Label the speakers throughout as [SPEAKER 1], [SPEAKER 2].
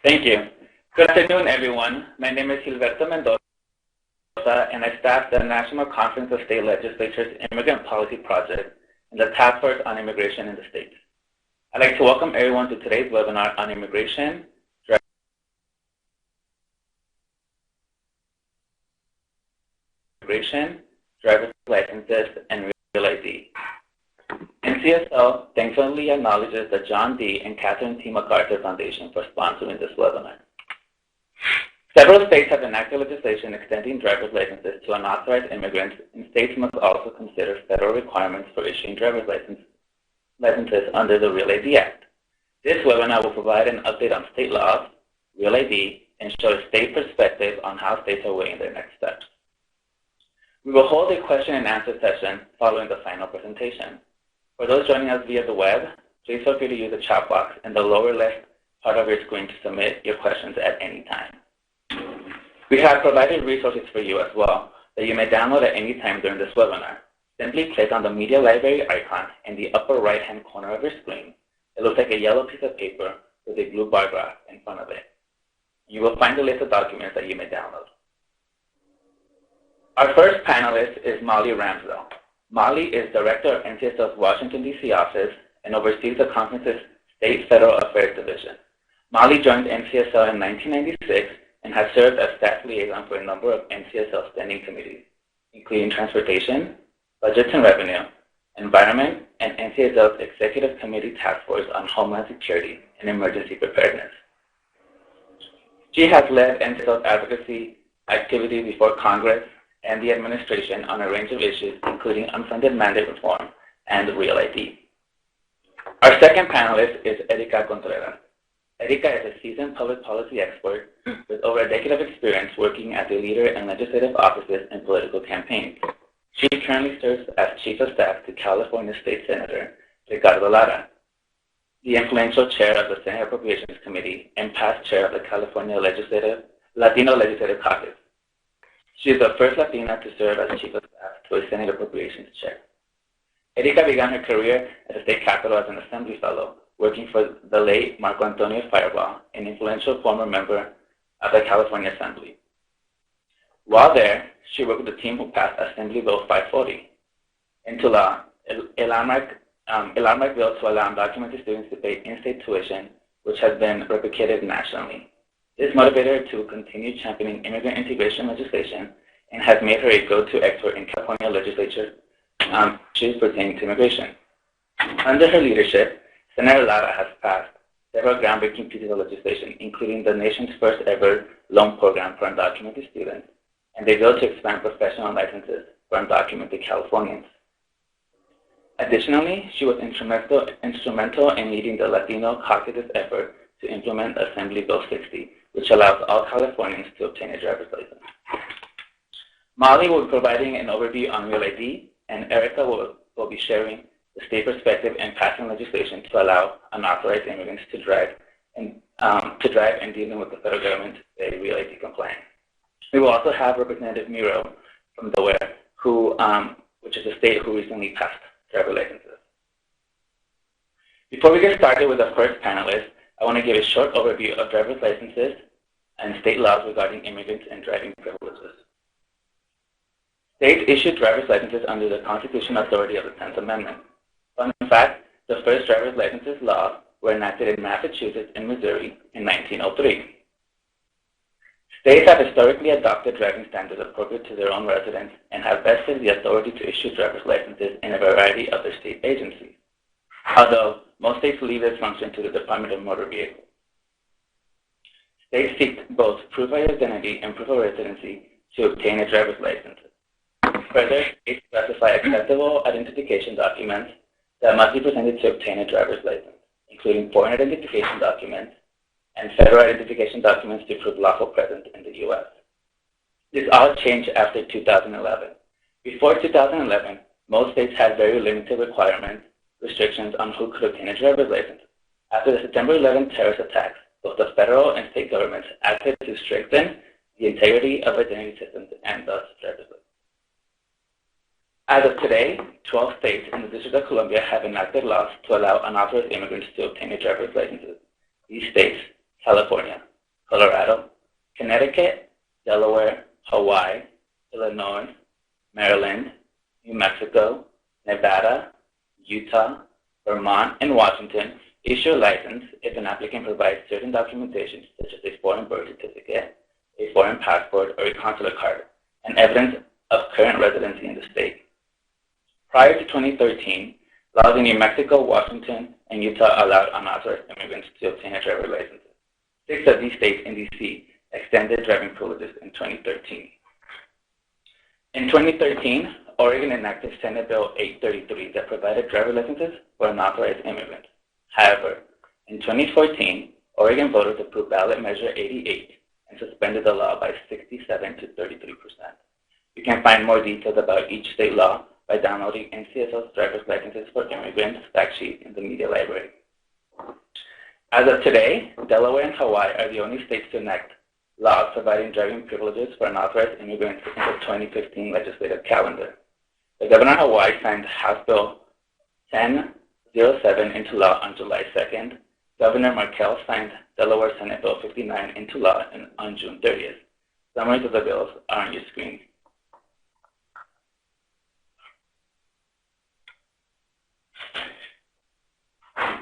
[SPEAKER 1] Thank you. Good afternoon, everyone. My name is Gilberto Mendoza, and I staff the National Conference of State Legislatures Immigrant Policy Project and the Task Force on Immigration in the States. I'd like to welcome everyone to today's webinar on immigration, driver's licenses, and real ID. NCSL thankfully acknowledges the John D. and Catherine T. MacArthur Foundation for sponsoring this webinar. Several states have enacted legislation extending driver's licenses to unauthorized immigrants, and states must also consider federal requirements for issuing driver's licenses under the Real ID Act. This webinar will provide an update on state laws, Real ID, and show a state perspective on how states are weighing their next steps. We will hold a question and answer session following the final presentation. For those joining us via the web, please feel free to use the chat box in the lower left part of your screen to submit your questions at any time. We have provided resources for you as well that you may download at any time during this webinar. Simply click on the Media Library icon in the upper right-hand corner of your screen. It looks like a yellow piece of paper with a blue bar graph in front of it. You will find a list of documents that you may download. Our first panelist is Molly Ramsdell. Molly is Director of NCSL's Washington, D.C. office and oversees the conference's State Federal Affairs Division. Molly joined NCSL in 1996 and has served as staff liaison for a number of NCSL standing committees, including Transportation, Budgets and Revenue, Environment, and NCSL's Executive Committee Task Force on Homeland Security and Emergency Preparedness. She has led NCSL's advocacy activities before Congress and the administration on a range of issues, including unfunded mandate reform and Real ID. Our second panelist is Erika Contreras. Erika is a seasoned public policy expert with over a decade of experience working as a leader in legislative offices and political campaigns. She currently serves as Chief of Staff to California State Senator Ricardo Lara, the influential chair of the Senate Appropriations Committee and past chair of the California Latino Legislative Caucus. She is the first Latina to serve as Chief of Staff to a Senate Appropriations Chair. Erika began her career at the state capitol as an Assembly Fellow, working for the late Marco Antonio Firebaugh, an influential former member of the California Assembly. While there, she worked with the team who passed Assembly Bill 540 into law, a landmark bill to allow undocumented students to pay in-state tuition, which has been replicated nationally. This motivated her to continue championing immigrant integration legislation and has made her a go-to expert in California legislature issues pertaining to immigration. Under her leadership, Senator Lara has passed several groundbreaking pieces of legislation, including the nation's first ever loan program for undocumented students and a bill to expand professional licenses for undocumented Californians. Additionally, she was instrumental in leading the Latino Caucus's effort to implement Assembly Bill 60, which allows all Californians to obtain a driver's license. Molly will be providing an overview on Real ID, and Erika will be sharing the state perspective in passing legislation to allow unauthorized immigrants to drive and dealing with the federal government to stay Real ID compliant. We will also have Representative Miro from Delaware, which is a state who recently passed driver's licenses. Before we get started with the first panelist, I want to give a short overview of driver's licenses and state laws regarding immigrants and driving privileges. States issue driver's licenses under the constitutional authority of the 10th Amendment. Fun fact, the first driver's licenses laws were enacted in Massachusetts and Missouri in 1903. States have historically adopted driving standards appropriate to their own residents and have vested the authority to issue driver's licenses in a variety of their state agencies, although most states leave this function to the Department of Motor Vehicles. States seek both proof of identity and proof of residency to obtain a driver's license. Further, states specify acceptable identification documents that must be presented to obtain a driver's license, including foreign identification documents and federal identification documents to prove lawful presence in the U.S. This all changed after 2011. Before 2011, most states had very limited restrictions on who could obtain a driver's license. After the September 11 terrorist attacks, both the federal and state governments acted to strengthen the integrity of identity systems and thus driver's license. As of today, 12 states in the District of Columbia have enacted laws to allow unauthorized immigrants to obtain a driver's license. These states, California, Colorado, Connecticut, Delaware, Hawaii, Illinois, Maryland, New Mexico, Nevada, Utah, Vermont, and Washington issue a license if an applicant provides certain documentation such as a foreign birth certificate, a foreign passport, or a consular card, and evidence of current residency in the state. Prior to 2013, laws in New Mexico, Washington, and Utah allowed unauthorized immigrants to obtain a driver's license. 6 of these states in D.C. extended driving privileges in 2013. In 2013, Oregon enacted Senate Bill 833 that provided driver's licenses for unauthorized immigrants. However, in 2014, Oregon voters approved ballot measure 88 and suspended the law by 67 to 33%. You can find more details about each state law by downloading NCSL's driver's licenses for immigrants fact sheet in the media library. As of today, Delaware and Hawaii are the only states to enact laws providing driving privileges for unauthorized immigrants in the 2015 legislative calendar. The Governor of Hawaii signed House Bill 1007 into law on July 2nd. Governor Markell signed Delaware Senate Bill 59 into law on June 30th. Summaries of the bills are on your screen.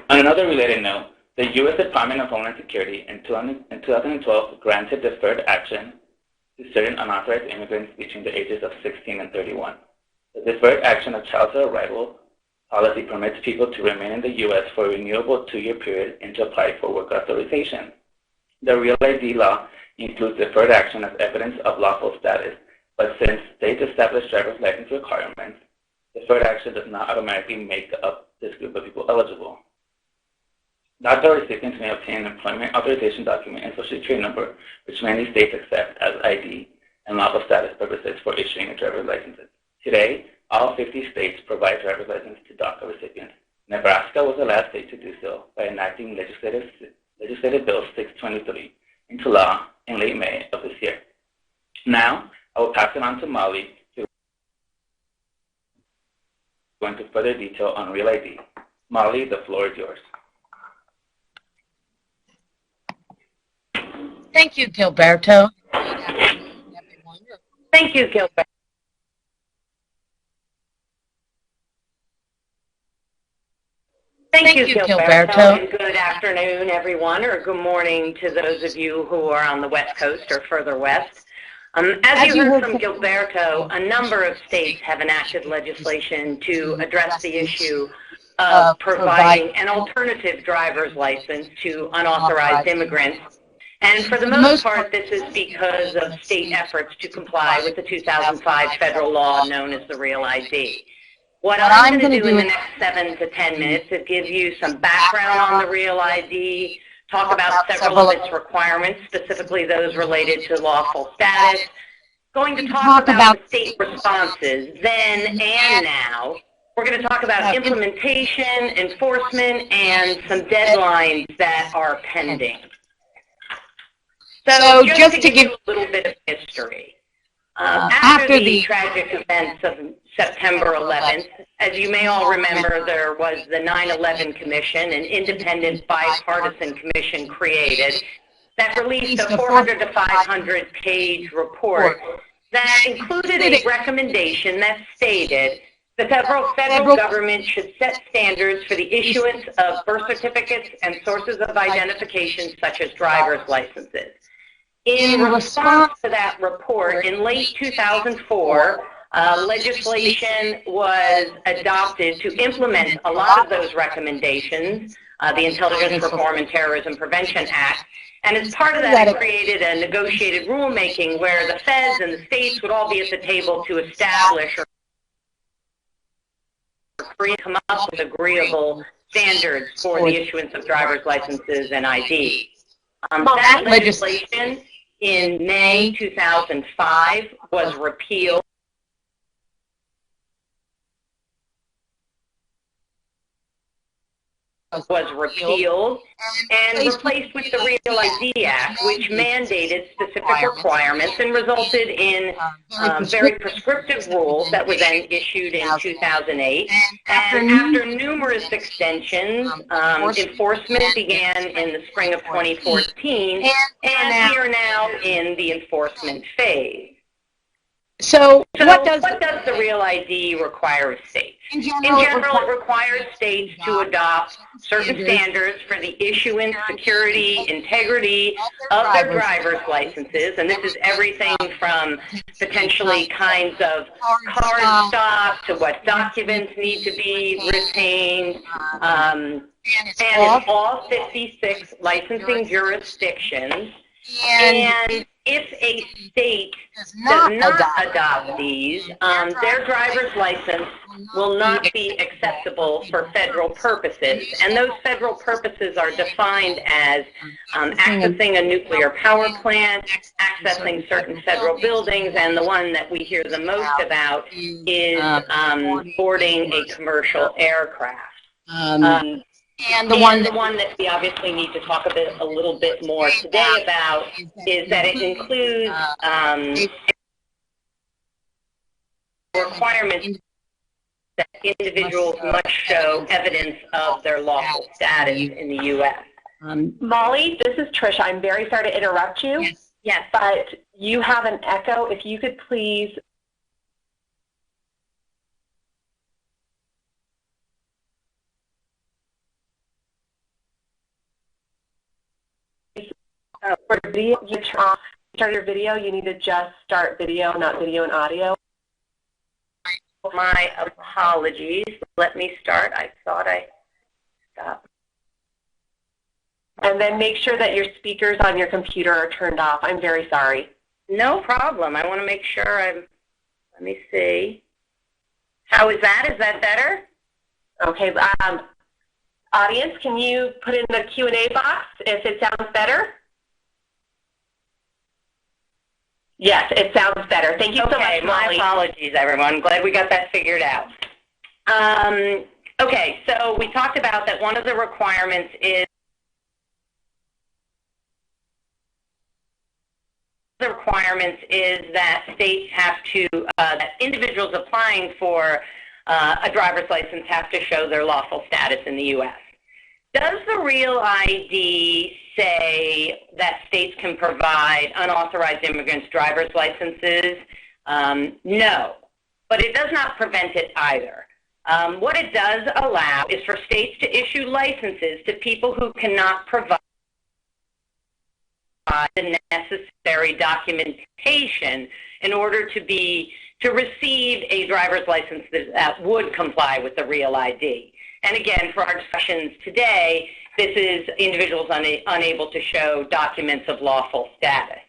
[SPEAKER 1] On another related note, the U.S. Department of Homeland Security in 2012 granted deferred action to certain unauthorized immigrants between the ages of 16 and 31. The deferred action of child arrival policy permits people to remain in the U.S. for a renewable 2-year period and to apply for work authorization. The Real ID law includes deferred action as evidence of lawful status, but since states establish driver's license requirements, deferred action does not automatically make up this group of people eligible. DACA recipients may obtain an employment authorization document and social security number, which many states accept as ID and lawful status purposes for issuing a driver's license. Today, all 50 states provide driver's license to DACA recipients. Nebraska was the last state to do so by enacting Legislative Bill 623 into law in late May of this year. Now, I will pass it on to Molly to go into further detail on Real ID. Molly, the floor is yours.
[SPEAKER 2] Thank you, Gilberto.
[SPEAKER 3] Thank you, Gilberto. Thank you, Gilberto. And good afternoon, everyone, or good morning to those of you who are on the West Coast or further west. As you heard from Gilberto, a number of states have enacted legislation to address the issue of providing an alternative driver's license to unauthorized immigrants. And for the most part, this is because of state efforts to comply with the 2005 federal law known as the Real ID. What I'm going to do in the next 7 to 10 minutes is give you some background on the Real ID, talk about several of its requirements, specifically those related to lawful status, going to talk about the state responses then and now. We're going to talk about implementation, enforcement, and some deadlines that are pending. So just to give a little bit of history, after the tragic events of September 11th, as you may all remember, there was the 9/11 Commission, an independent bipartisan commission created that released a 400 to 500 page report that included a recommendation that stated that the federal government should set standards for the issuance of birth certificates and sources of identification such as driver's licenses. In response to that report, in late 2004, legislation was adopted to implement a lot of those recommendations, the Intelligence Reform and Terrorism Prevention Act, and as part of that, it created a negotiated rulemaking where the feds and the states would all be at the table to establish or come up with agreeable standards for the issuance of driver's licenses and IDs. That legislation in May 2005 was repealed. was repealed and replaced with the Real ID Act, which mandated specific requirements and resulted in very prescriptive rules that were then issued in 2008. And after numerous extensions, enforcement began in the spring of 2014, and we are now in the enforcement phase.
[SPEAKER 2] So what does
[SPEAKER 3] the Real ID require of states? In general, it requires states to adopt certain standards for the issuance, security, integrity of their driver's licenses, and this is everything from potentially kinds of card stock to what documents need to be retained, and in all 56 licensing jurisdictions. And if a state does not adopt these, their driver's license will not be acceptable for federal purposes. And those federal purposes are defined as accessing a nuclear power plant, accessing certain federal buildings, and the one that we hear the most about is boarding a commercial aircraft. And the one that we obviously need to talk a little bit more today about is that it includes requirements that individuals must show evidence of their lawful status in the U.S.
[SPEAKER 4] Molly, this is Trish. I'm very sorry to interrupt you.
[SPEAKER 3] Yes.
[SPEAKER 4] But you have an echo. If you could please. For video, you start your video, you need to just start video, not video and audio.
[SPEAKER 3] My apologies. Let me start. I thought I stopped.
[SPEAKER 4] And then make sure that your speakers on your computer are turned off. I'm very sorry.
[SPEAKER 3] No problem. I want to make sure let me see. How is that? Is that better?
[SPEAKER 4] Okay. Audience, can you put in the Q&A box if it sounds better? Yes, it sounds better. Thank you so much, Molly.
[SPEAKER 3] My apologies, everyone. Glad we got that figured out. Okay, so we talked about that one of the requirements is that states have to, that individuals applying for a driver's license have to show their lawful status in the U.S. Does the Real ID say that states can provide unauthorized immigrants driver's licenses? No, but it does not prevent it either. What it does allow is for states to issue licenses to people who cannot provide the necessary documentation in order to receive a driver's license that would comply with the Real ID. And again, for our discussions today, this is individuals unable to show documents of lawful status.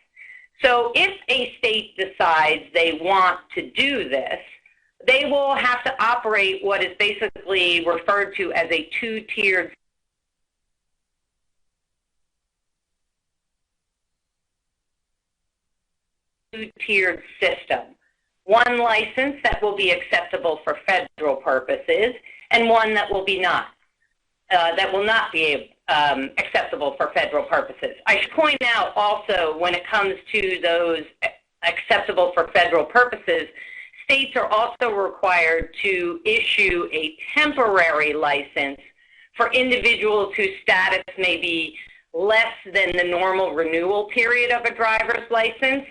[SPEAKER 3] So if a state decides they want to do this, they will have to operate what is basically referred to as a two-tiered system. One license that will be acceptable for federal purposes, and one that will be not. That will not be acceptable for federal purposes. I should point out also, when it comes to those acceptable for federal purposes, states are also required to issue a temporary license for individuals whose status may be less than the normal renewal period of a driver's license.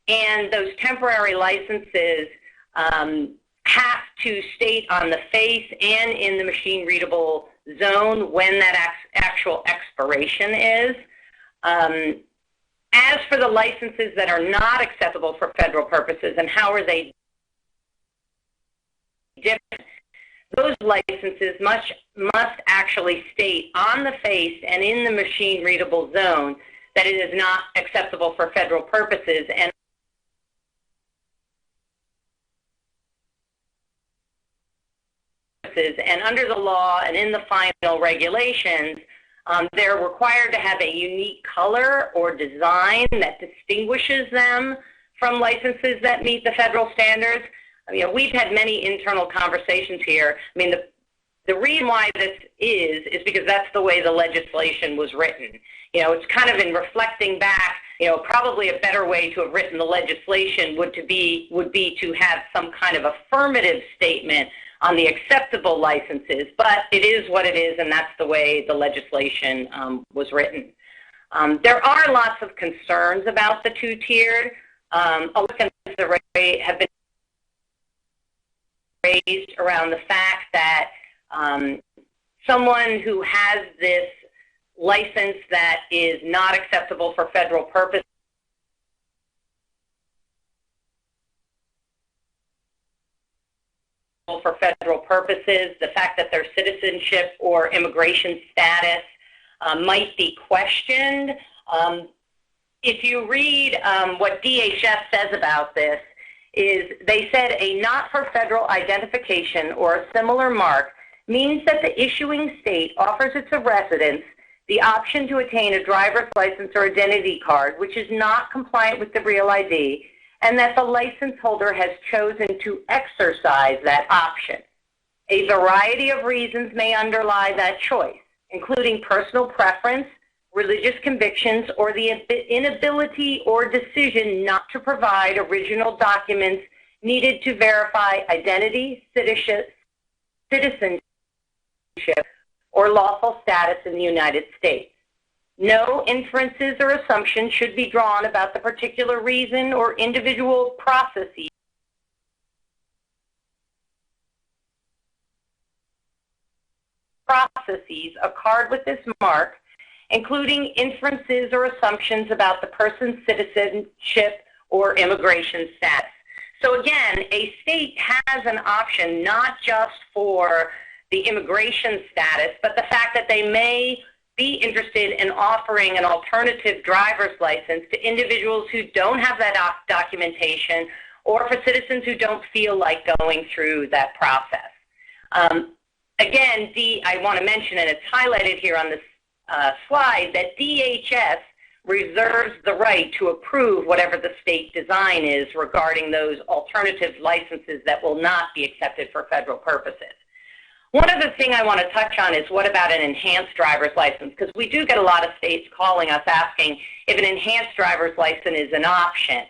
[SPEAKER 3] And those temporary licenses have to state on the face and in the machine-readable zone when that actual expiration is. As for the licenses that are not acceptable for federal purposes and how are they different, those licenses must actually state on the face and in the machine-readable zone that it is not acceptable for federal purposes. And under the law and in the final regulations, they're required to have a unique color or design that distinguishes them from licenses that meet the federal standards. I mean, we've had many internal conversations here. I mean, The reason why this is because that's the way the legislation was written. You know, it's kind of in reflecting back, you know, probably a better way to have written the legislation would be to have some kind of affirmative statement on the acceptable licenses, but it is what it is, and that's the way the legislation was written. There are lots of concerns about the two-tiered. A lot of concerns have been raised around the fact that someone who has this license that is not acceptable for federal purposes the fact that their citizenship or immigration status might be questioned. If you read what DHS says about this, is they said a not for federal identification or a similar mark means that the issuing state offers its residents the option to attain a driver's license or identity card which is not compliant with the Real ID, and that the license holder has chosen to exercise that option. A variety of reasons may underlie that choice, including personal preference, religious convictions, or the inability or decision not to provide original documents needed to verify identity, citizenship, or lawful status in the United States. No inferences or assumptions should be drawn about the particular reason or individual processes a card with this mark, including inferences or assumptions about the person's citizenship or immigration status. So again, a state has an option not just for the immigration status, but the fact that they may be interested in offering an alternative driver's license to individuals who don't have that documentation, or for citizens who don't feel like going through that process. Again, I want to mention, and it's highlighted here on this slide, that DHS reserves the right to approve whatever the state design is regarding those alternative licenses that will not be accepted for federal purposes. One other thing I want to touch on is what about an enhanced driver's license? Because we do get a lot of states calling us asking if an enhanced driver's license is an option.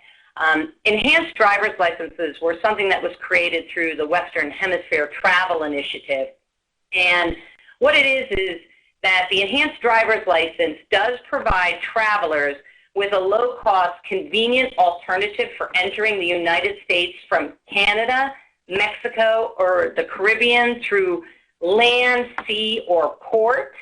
[SPEAKER 3] Enhanced driver's licenses were something that was created through the Western Hemisphere Travel Initiative. And what it is that the enhanced driver's license does provide travelers with a low-cost, convenient alternative for entering the United States from Canada, Mexico, or the Caribbean through land, sea, or port,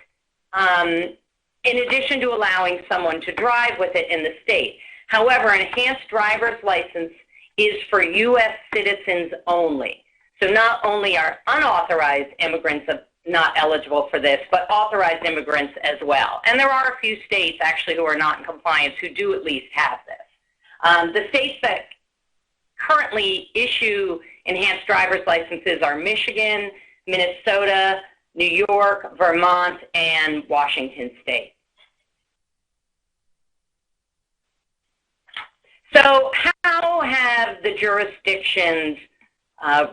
[SPEAKER 3] in addition to allowing someone to drive with it in the state. However, an enhanced driver's license is for U.S. citizens only. So not only are unauthorized immigrants not eligible for this, but authorized immigrants as well. And there are a few states actually who are not in compliance who do at least have this. The states that currently issue enhanced driver's licenses are Michigan, Minnesota, New York, Vermont, and Washington State. So how have the jurisdictions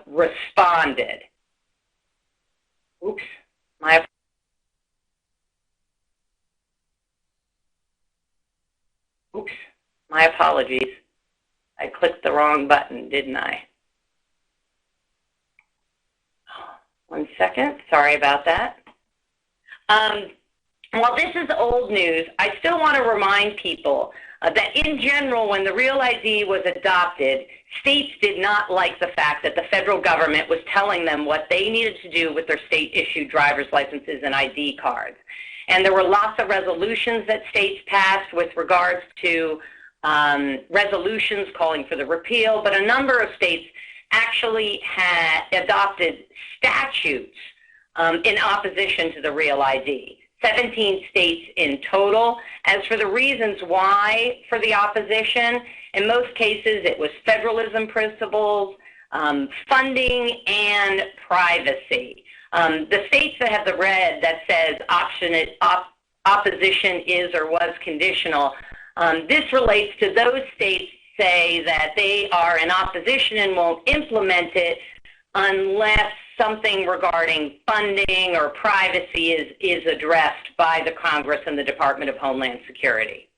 [SPEAKER 3] responded? Oops, my apologies. I clicked the wrong button, didn't I? 1 second, sorry about that. While this is old news, I still want to remind people that in general, when the Real ID was adopted, states did not like the fact that the federal government was telling them what they needed to do with their state-issued driver's licenses and ID cards. And there were lots of resolutions that states passed with regards to resolutions calling for the repeal, but a number of states actually had adopted statutes in opposition to the Real ID. 17 states in total. As for the reasons why for the opposition, in most cases it was federalism principles, funding, and privacy. The states that have the red that says opposition is or was conditional, this relates to those states say that they are in opposition and won't implement it unless something regarding funding or privacy is addressed by the Congress and the Department of Homeland Security.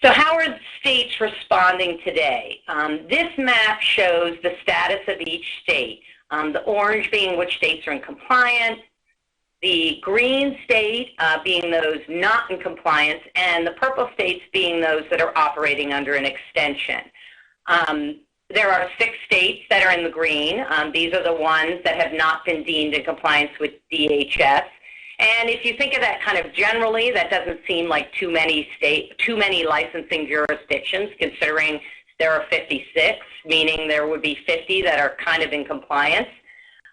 [SPEAKER 3] So how are states responding today? This map shows the status of each state, the orange being which states are in compliance, the green state being those not in compliance, and the purple states being those that are operating under an extension. There are 6 states that are in the green. These are the ones that have not been deemed in compliance with DHS. And if you think of that kind of generally, that doesn't seem like too many licensing jurisdictions, considering there are 56, meaning there would be 50 that are kind of in compliance.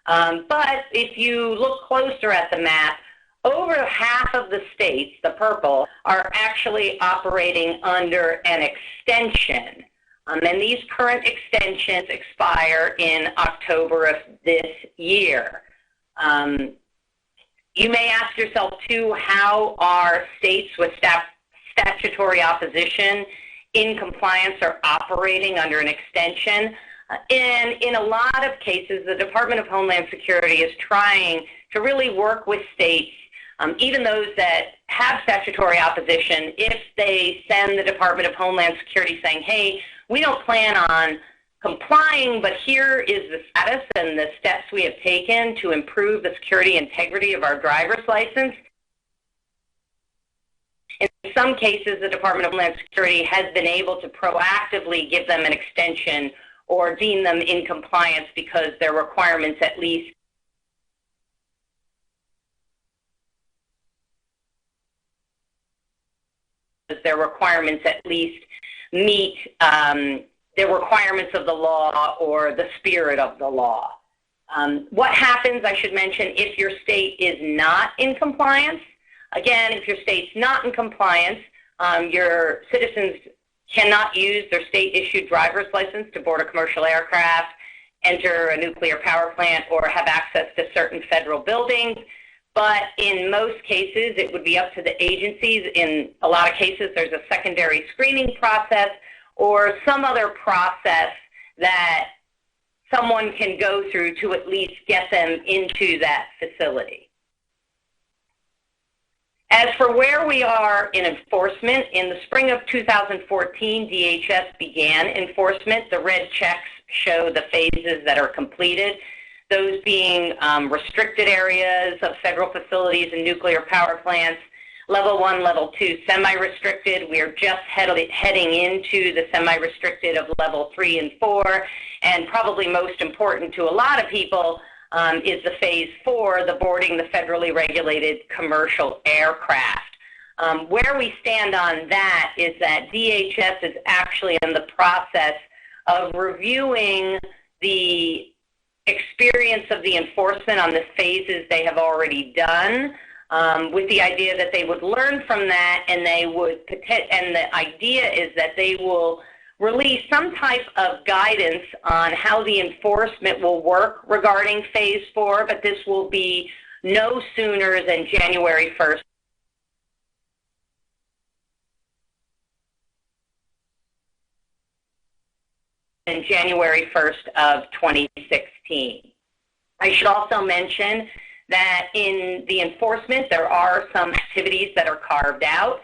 [SPEAKER 3] But if you look closer at the map, over half of the states, the purple, are actually operating under an extension. And these current extensions expire in October of this year. You may ask yourself, too, how are states with statutory opposition in compliance or operating under an extension? And in a lot of cases, the Department of Homeland Security is trying to really work with states, even those that have statutory opposition, if they send the Department of Homeland Security saying, hey, we don't plan on complying, but here is the status and the steps we have taken to improve the security and integrity of our driver's license. In some cases, the Department of Homeland Security has been able to proactively give them an extension or deem them in compliance because their requirements at least meet the requirements of the law or the spirit of the law. What happens, I should mention, if your state is not in compliance? Again, if your state's not in compliance, your citizens cannot use their state-issued driver's license to board a commercial aircraft, enter a nuclear power plant, or have access to certain federal buildings. But in most cases, it would be up to the agencies. In a lot of cases, there's a secondary screening process or some other process that someone can go through to at least get them into that facility. As for where we are in enforcement, in the spring of 2014, DHS began enforcement. The red checks show the phases that are completed, those being restricted areas of federal facilities and nuclear power plants, level 1, level 2, semi-restricted. We are just heading into the semi-restricted of level 3 and 4, and probably most important to a lot of people is the phase 4, the boarding the federally regulated commercial aircraft. Where we stand on that is that DHS is actually in the process of reviewing the experience of the enforcement on the phases they have already done, with the idea that they would learn from that, and the idea is that they will release some type of guidance on how the enforcement will work regarding phase 4, but this will be no sooner than January 1st. And January 1st of 2016. I should also mention that in the enforcement, there are some activities that are carved out.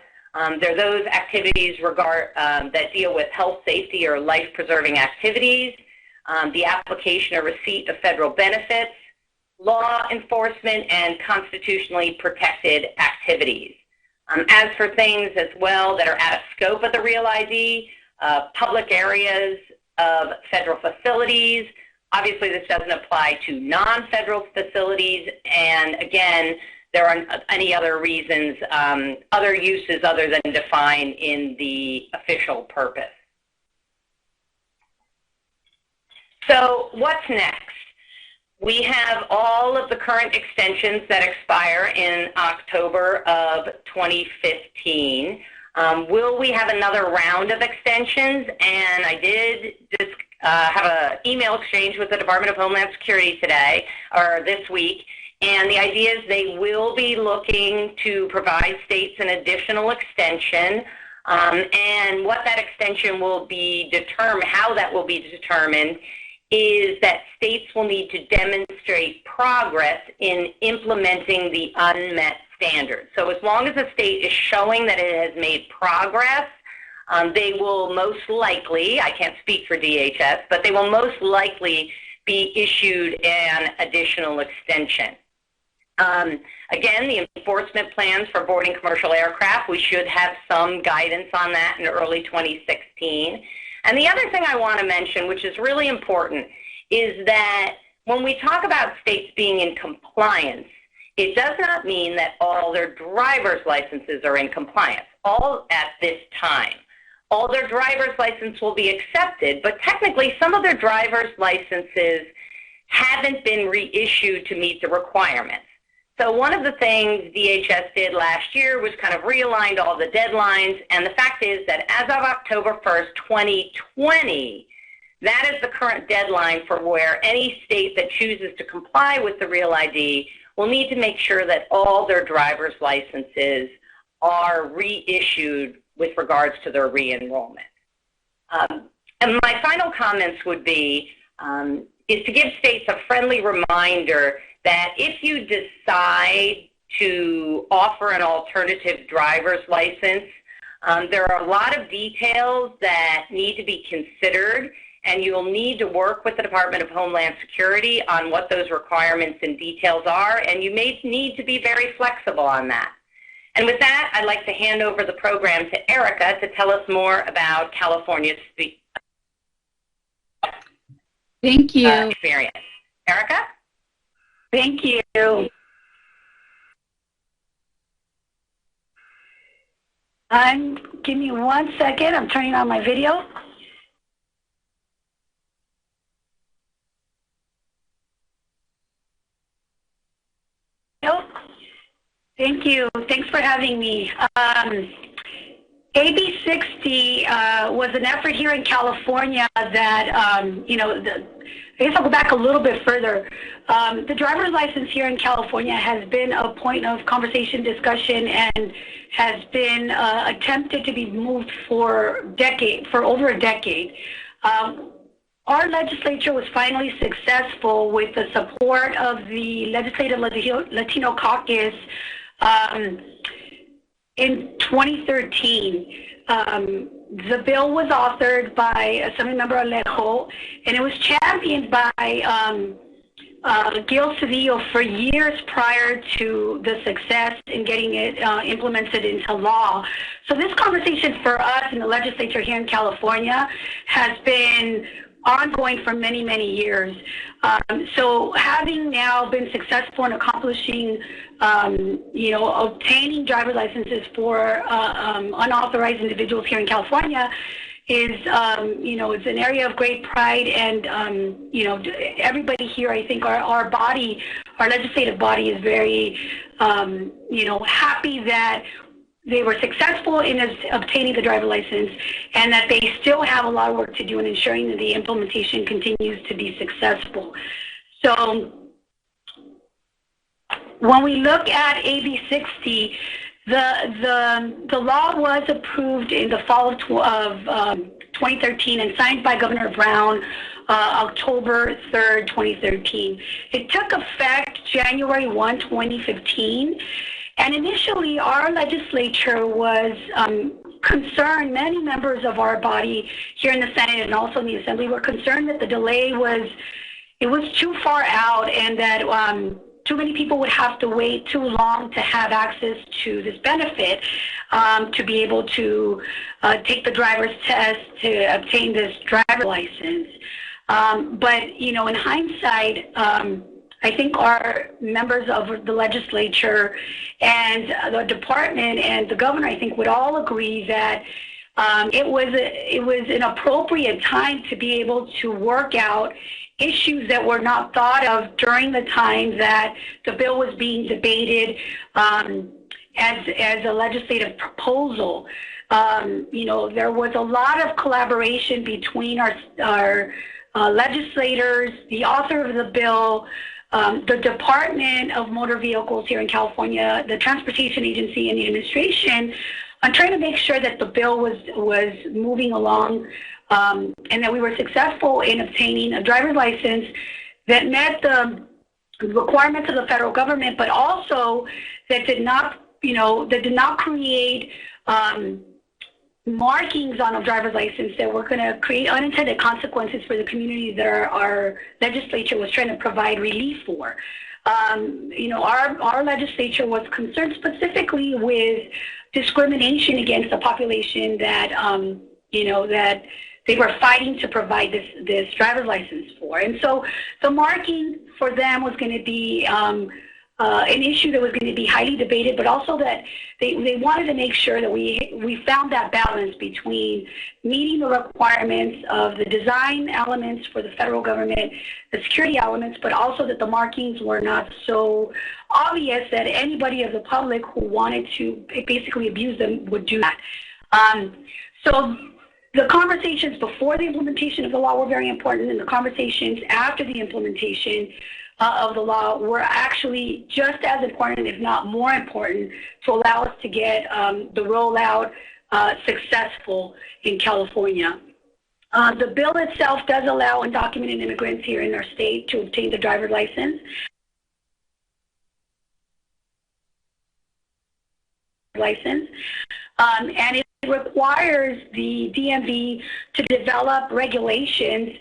[SPEAKER 3] There are those activities that deal with health, safety, or life-preserving activities, the application or receipt of federal benefits, law enforcement, and constitutionally protected activities. As for things as well that are out of scope of the Real ID, public areas of federal facilities, obviously this doesn't apply to non-federal facilities, and again, there aren't any other reasons, other uses other than defined in the official purpose. So what's next? We have all of the current extensions that expire in October of 2015. Will we have another round of extensions? And I did just have an email exchange with the Department of Homeland Security today, or this week, and the idea is they will be looking to provide states an additional extension, and what that extension will be determined, how that will be determined, is that states will need to demonstrate progress in implementing the unmet standards. So as long as a state is showing that it has made progress, they will most likely, I can't speak for DHS, but they will most likely be issued an additional extension. Again, the enforcement plans for boarding commercial aircraft, we should have some guidance on that in early 2016. And the other thing I want to mention, which is really important, is that when we talk about states being in compliance, it does not mean that all their driver's licenses are in compliance, all at this time. All their driver's license will be accepted, but technically some of their driver's licenses haven't been reissued to meet the requirements. So one of the things DHS did last year was kind of realigned all the deadlines, and the fact is that as of October 1st, 2020, that is the current deadline for where any state that chooses to comply with the Real ID will need to make sure that all their driver's licenses are reissued with regards to their re-enrollment. And my final comments would be, is to give states a friendly reminder that if you decide to offer an alternative driver's license, there are a lot of details that need to be considered, and you will need to work with the Department of Homeland Security on what those requirements and details are, and you may need to be very flexible on that. And with that, I'd like to hand over the program to Erica to tell us more about California's
[SPEAKER 2] Thank you.
[SPEAKER 3] Experience. Erica?
[SPEAKER 5] Thank you. Give me 1 second. I'm turning on my video. Thank you. Thanks for having me. AB 60 was an effort here in California that, I guess I'll go back a little bit further. The driver's license here in California has been a point of conversation, discussion, and has been attempted to be moved for over a decade. Our legislature was finally successful with the support of the Legislative Latino Caucus in 2013. The bill was authored by Assemblymember Alejo, and it was championed by Gil Cedillo for years prior to the success in getting it implemented into law. So this conversation for us in the legislature here in California has been ongoing for many, many years. So having now been successful in accomplishing, obtaining driver's licenses for unauthorized individuals here in California is, it's an area of great pride, and, everybody here, I think our body, our legislative body is very, happy that they were successful in obtaining the driver's license, and that they still have a lot of work to do in ensuring that the implementation continues to be successful. So when we look at AB 60, the law was approved in the fall of 2013 and signed by Governor Brown October 3rd, 2013. It took effect January 1, 2015. And initially, our legislature was concerned, many members of our body here in the Senate and also in the Assembly were concerned that the delay was too far out, and that too many people would have to wait too long to have access to this benefit, to be able to take the driver's test to obtain this driver's license. But, in hindsight, I think our members of the legislature and the department and the governor, I think, would all agree that it was an appropriate time to be able to work out issues that were not thought of during the time that the bill was being debated as a legislative proposal. There was a lot of collaboration between our legislators, the author of the bill, the Department of Motor Vehicles here in California, the Transportation Agency, and the administration on trying to make sure that the bill was moving along and that we were successful in obtaining a driver's license that met the requirements of the federal government, but also that did not, create markings on a driver's license that were going to create unintended consequences for the communities that our legislature was trying to provide relief for. Our legislature was concerned specifically with discrimination against the population that, that they were fighting to provide this driver's license for. And so the marking for them was going to be an issue that was going to be highly debated, but also that they wanted to make sure that we found that balance between meeting the requirements of the design elements for the federal government, the security elements, but also that the markings were not so obvious that anybody of the public who wanted to basically abuse them would do that. So the conversations before the implementation of the law were very important, and the conversations after the implementation of the law were actually just as important, if not more important, to allow us to get the rollout successful in California. The bill itself does allow undocumented immigrants here in our state to obtain the driver's license. And it requires the DMV to develop regulations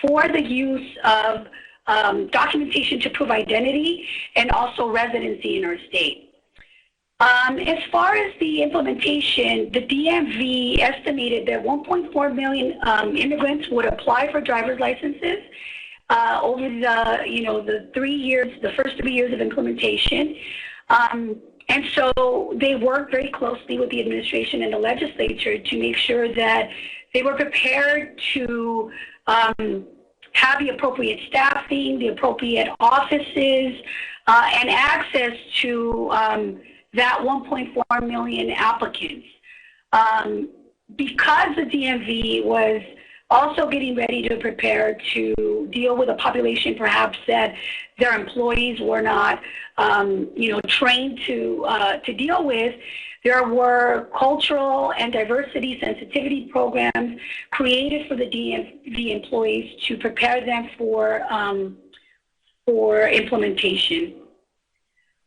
[SPEAKER 5] for the use of documentation to prove identity and also residency in our state. As far as the implementation, the DMV estimated that 1.4 million immigrants would apply for driver's licenses over the first 3 years of implementation. And so they worked very closely with the administration and the legislature to make sure that they were prepared to have the appropriate staffing, the appropriate offices, and access to that 1.4 million applicants. Because the DMV was also getting ready to prepare to deal with a population perhaps that their employees were not, trained to deal with, there were cultural and diversity sensitivity programs created for the DMV employees to prepare them for implementation.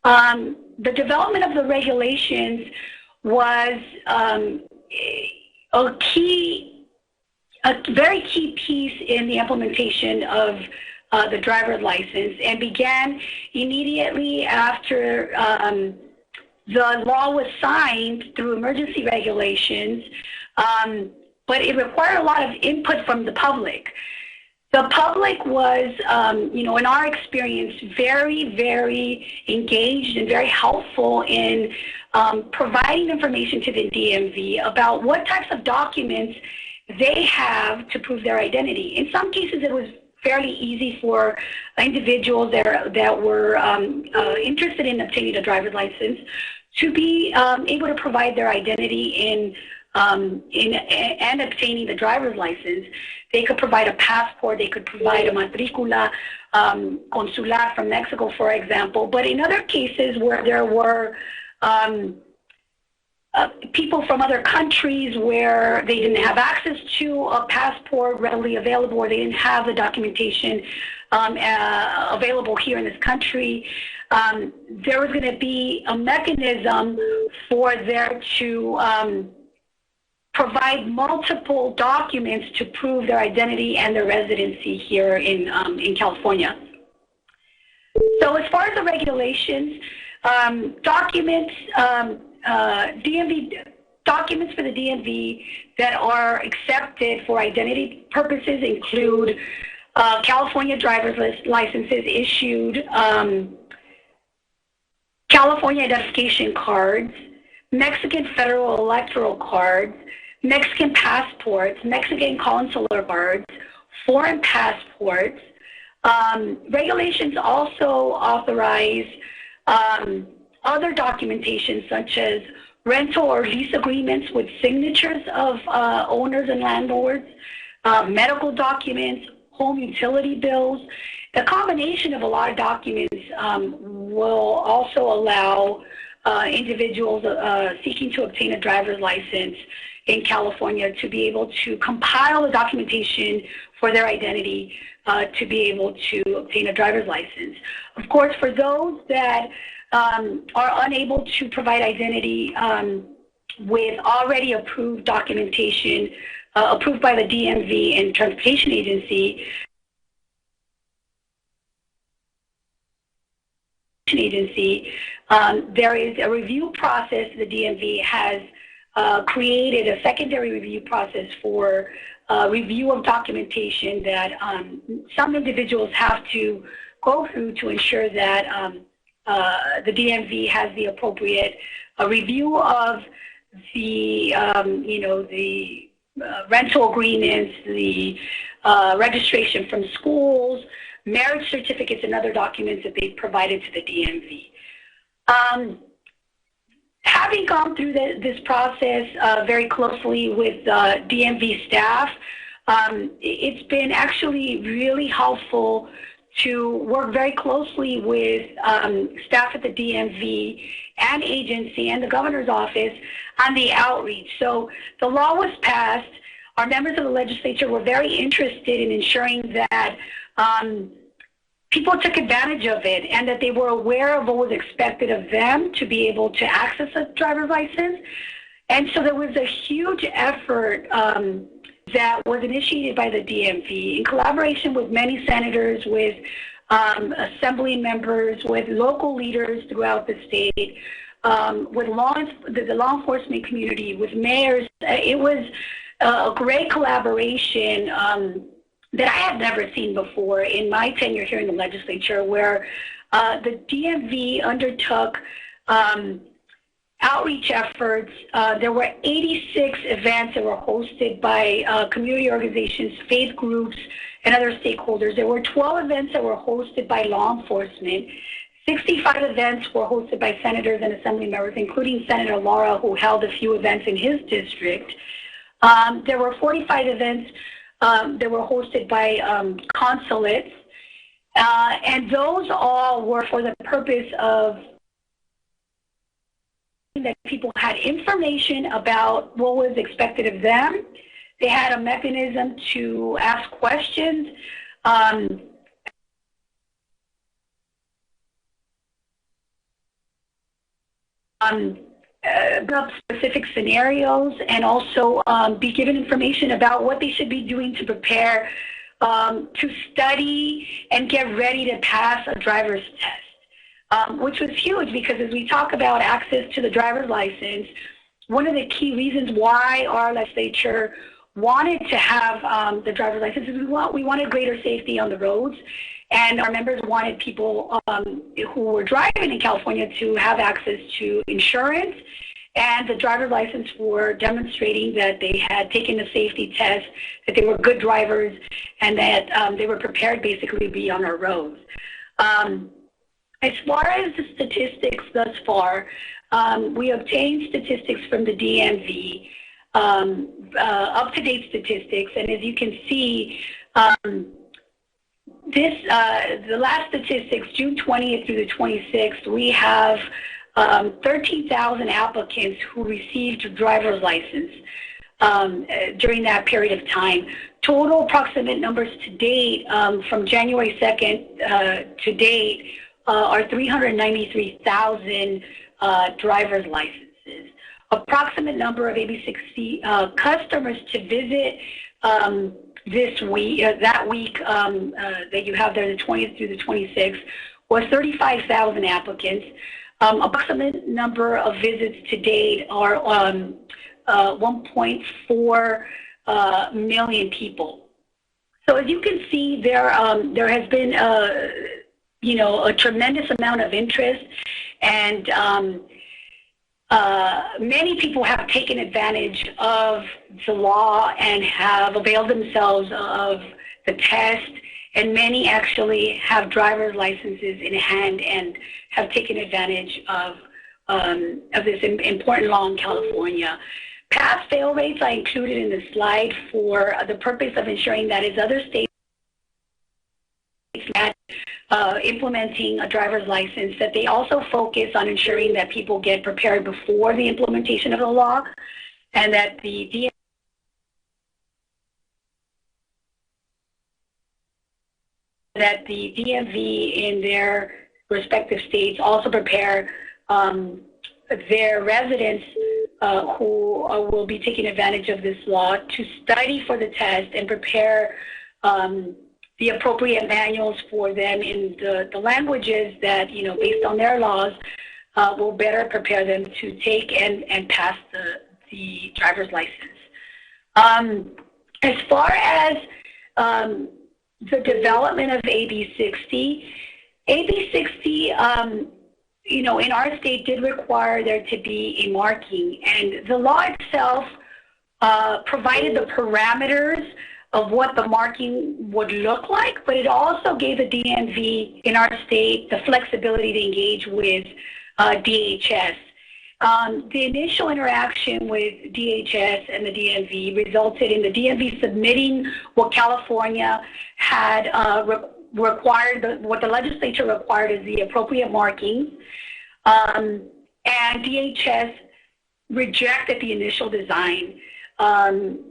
[SPEAKER 5] The development of the regulations was a very key piece in the implementation of the driver's license, and began immediately after the law was signed through emergency regulations, but it required a lot of input from the public. The public was, in our experience, very, very engaged and very helpful in providing information to the DMV about what types of documents they have to prove their identity. In some cases, it was fairly easy for individuals that were interested in obtaining a driver's license to be able to provide their identity and obtaining the driver's license. They could provide a passport, they could provide a matrícula consular from Mexico, for example. But in other cases where there were people from other countries where they didn't have access to a passport readily available, or they didn't have the documentation available here in this country, there was going to be a mechanism for there to provide multiple documents to prove their identity and their residency here in California. So as far as the regulations, documents for the DMV that are accepted for identity purposes include California driver's licenses issued, California identification cards, Mexican federal electoral cards, Mexican passports, Mexican consular cards, foreign passports. Regulations also authorize other documentation such as rental or lease agreements with signatures of owners and landlords, medical documents, home utility bills. The combination of a lot of documents will also allow individuals seeking to obtain a driver's license in California to be able to compile the documentation for their identity to be able to obtain a driver's license. Of course, for those that are unable to provide identity with already approved documentation approved by the DMV and Transportation Agency, there is a review process. The DMV has created a secondary review process for review of documentation that some individuals have to go through to ensure that the DMV has the appropriate review of the, the rental agreements, the registration from schools, marriage certificates, and other documents that they've provided to the DMV. Having gone through this process very closely with DMV staff, it's been actually really helpful to work very closely with staff at the DMV and agency and the governor's office on the outreach. So the law was passed. Our members of the legislature were very interested in ensuring that people took advantage of it and that they were aware of what was expected of them to be able to access a driver's license. And so there was a huge effort that was initiated by the DMV in collaboration with many senators, with assembly members, with local leaders throughout the state, with the law enforcement community, with mayors. It was a great collaboration that I had never seen before in my tenure here in the legislature, where the DMV undertook outreach efforts. There were 86 events that were hosted by community organizations, faith groups, and other stakeholders. There were 12 events that were hosted by law enforcement. 65 events were hosted by senators and assembly members, including Senator Lara, who held a few events in his district. There were 45 events that were hosted by consulates, and those all were for the purpose of that people had information about what was expected of them. They had a mechanism to ask questions. Up specific scenarios, and also be given information about what they should be doing to prepare to study and get ready to pass a driver's test, which was huge because as we talk about access to the driver's license, one of the key reasons why our legislature wanted to have the driver's license is we wanted greater safety on the roads. And our members wanted people who were driving in California to have access to insurance and the driver's license for demonstrating that they had taken the safety test, that they were good drivers, and that they were prepared basically to be on our roads. As far as the statistics thus far, we obtained statistics from the DMV, up-to-date statistics, and as you can see, the last statistics, June 20th through the 26th, we have 13,000 applicants who received a driver's license during that period of time. Total approximate numbers to date from January 2nd to date are 393,000 driver's licenses. Approximate number of AB60 customers to visit this week, that week that you have there, the 20th through the 26th, was 35,000 applicants. Approximate number of visits to date are 1.4 million people. So as you can see, there has been a tremendous amount of interest, and many people have taken advantage of the law and have availed themselves of the test, and many actually have driver's licenses in hand and have taken advantage of this important law in California. Pass-fail rates I included in the slide for the purpose of ensuring that as other states implementing a driver's license, that they also focus on ensuring that people get prepared before the implementation of the law. and that the DMV in their respective states also prepare their residents who will be taking advantage of this law to study for the test and prepare the appropriate manuals for them in the languages that, based on their laws, will better prepare them to take and pass the driver's license. As far as the development of AB 60, AB 60, in our state did require there to be a marking, and the law itself provided the parameters of what the marking would look like, but it also gave the DMV in our state the flexibility to engage with DHS. The initial interaction with DHS and the DMV resulted in the DMV submitting what California had required, what the legislature required as the appropriate markings, and DHS rejected the initial design.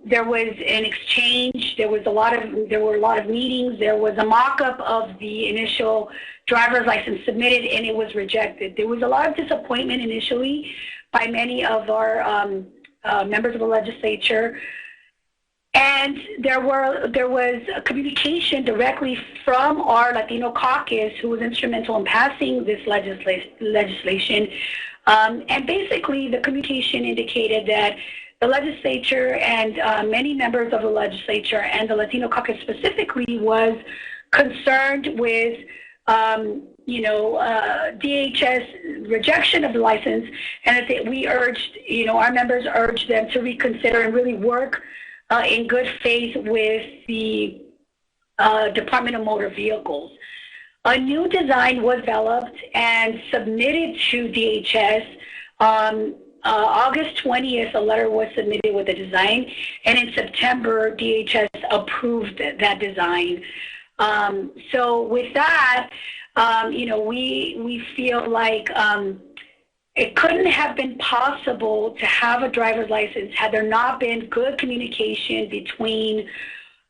[SPEAKER 5] There was an exchange. There were a lot of meetings. There was a mock-up of the initial driver's license submitted, and it was rejected. There was a lot of disappointment initially by many of our members of the legislature, and there was a communication directly from our Latino caucus, who was instrumental in passing this legislation, and basically the communication indicated that the legislature and many members of the legislature and the Latino caucus specifically was concerned with DHS rejection of the license, and that we urged, our members urged them to reconsider and really work in good faith with the Department of Motor Vehicles. A new design was developed and submitted to DHS. August 20th, a letter was submitted with the design, and in September, DHS approved that design. So with that, we feel like it couldn't have been possible to have a driver's license had there not been good communication between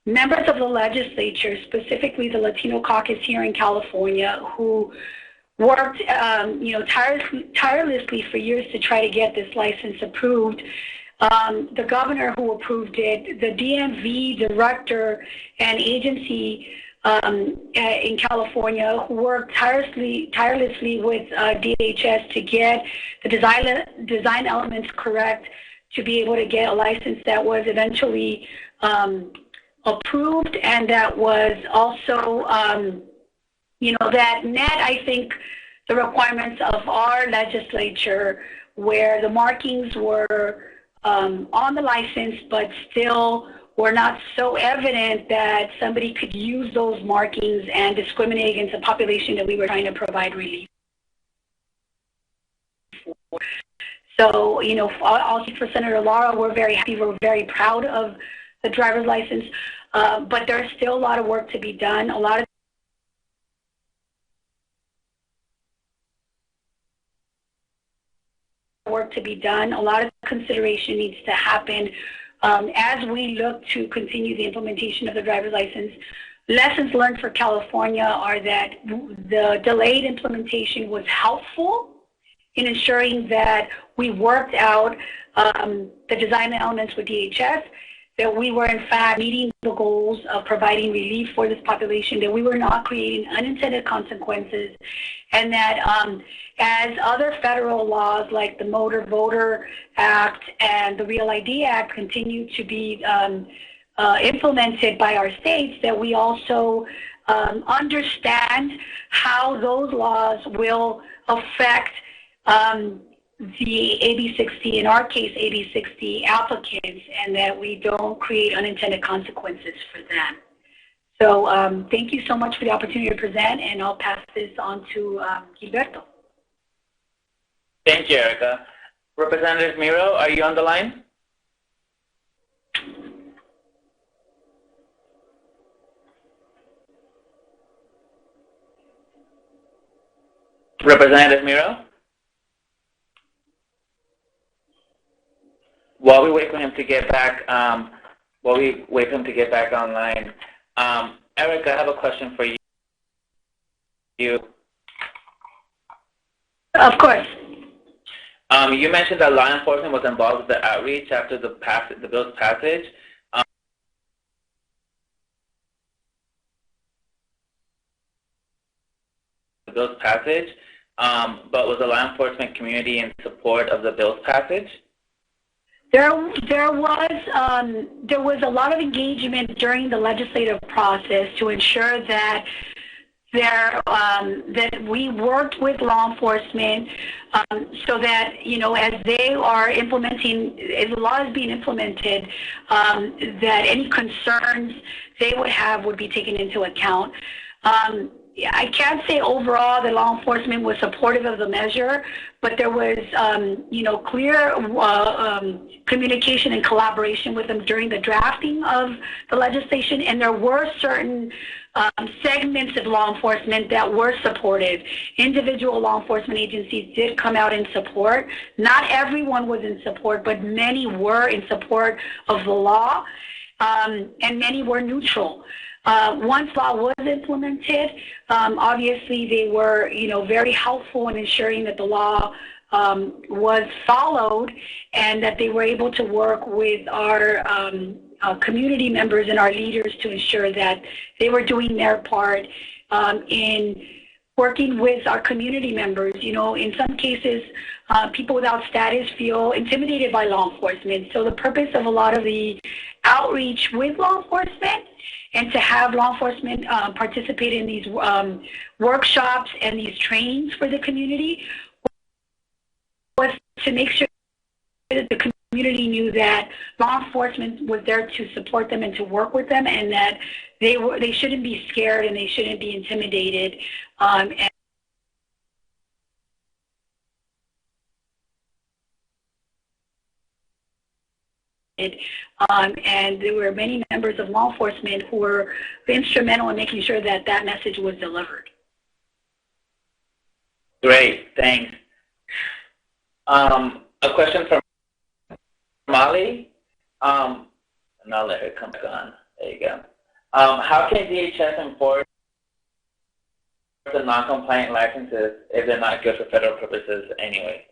[SPEAKER 5] members of the legislature, specifically the Latino caucus here in California, who worked tirelessly for years to try to get this license approved. The governor who approved it, the DMV director and agency in California who worked tirelessly with DHS to get the design elements correct to be able to get a license that was eventually approved, and that was also that met, I think, the requirements of our legislature, where the markings were on the license, but still were not so evident that somebody could use those markings and discriminate against the population that we were trying to provide relief for. So, I'll speak for Senator Lara. We're very happy. We're very proud of the driver's license, but there's still a lot of work to be done. A lot of consideration needs to happen as we look to continue the implementation of the driver's license. Lessons learned for California are that the delayed implementation was helpful in ensuring that we worked out the design elements with DHS, that we were in fact meeting the goals of providing relief for this population, that we were not creating unintended consequences, and that as other federal laws like the Motor Voter Act and the Real ID Act continue to be implemented by our states, that we also understand how those laws will affect the AB 60, in our case AB 60 applicants, and that we don't create unintended consequences for them. So thank you so much for the opportunity to present, and I'll pass this on to Gilberto.
[SPEAKER 1] Thank you, Erica. Representative Miro, are you on the line? Representative Miro? while we wait for him to get back, online, Eric, I have a question for you.
[SPEAKER 5] Of course.
[SPEAKER 1] You mentioned that law enforcement was involved with the outreach after the bill's passage. But was the law enforcement community in support of the bill's passage?
[SPEAKER 5] There was a lot of engagement during the legislative process to ensure that that we worked with law enforcement so that, as they are implementing, as the law is being implemented, that any concerns they would have would be taken into account. I can't say overall that law enforcement was supportive of the measure, but there was, clear communication and collaboration with them during the drafting of the legislation, and there were certain segments of law enforcement that were supportive. Individual law enforcement agencies did come out in support. Not everyone was in support, but many were in support of the law, and many were neutral. Once law was implemented, obviously they were, very helpful in ensuring that the law was followed and that they were able to work with our community members and our leaders to ensure that they were doing their part in working with our community members. In some cases, people without status feel intimidated by law enforcement. So the purpose of a lot of the outreach with law enforcement and to have law enforcement participate in these workshops and these trainings for the community was to make sure that the community knew that law enforcement was there to support them and to work with them, and that they shouldn't be scared and they shouldn't be intimidated. And there were many members of law enforcement who were instrumental in making sure that that message was delivered.
[SPEAKER 1] Great, thanks. A question from Molly, and I'll let her come back on. There you go. How can DHS enforce the non-compliant licenses if they're not good for federal purposes anyway?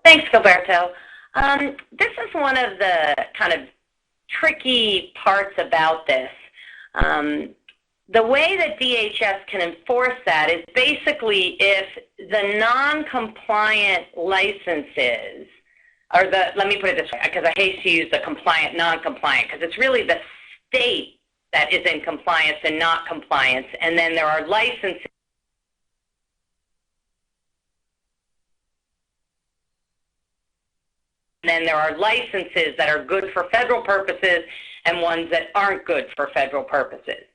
[SPEAKER 3] Thanks, Gilberto. This is one of the kind of tricky parts about this. The way that DHS can enforce that is basically if the non-compliant licenses, or let me put it this way, because I hate to use the compliant, non-compliant, because it's really the state that is in compliance and not compliance, and then there are licenses that are good for federal purposes and ones that aren't good for federal purposes.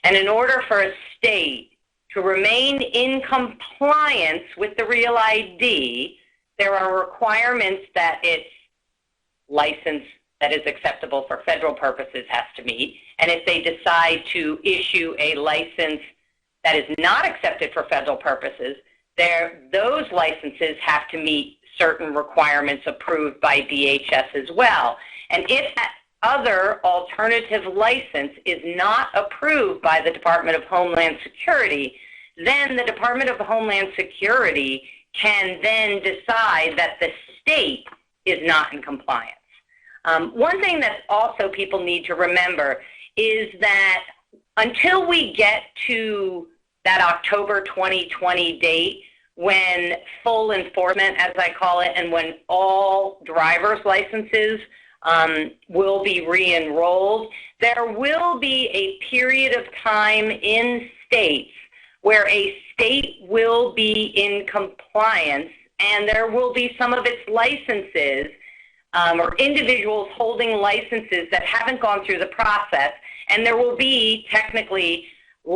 [SPEAKER 3] And in order for a state to remain in compliance with the Real ID, there are requirements that its license that is acceptable for federal purposes has to meet. And if they decide to issue a license that is not accepted for federal purposes, those licenses have to meet certain requirements approved by DHS as well. And if that other alternative license is not approved by the Department of Homeland Security, then the Department of Homeland Security can then decide that the state is not in compliance. One thing that also people need to remember is that until we get to that October 2020 date, when full enforcement, as I call it, and when all driver's licenses will be re-enrolled, there will be a period of time in states where a state will be in compliance, and there will be some of its licenses or individuals holding licenses that haven't gone through the process, and there will be technically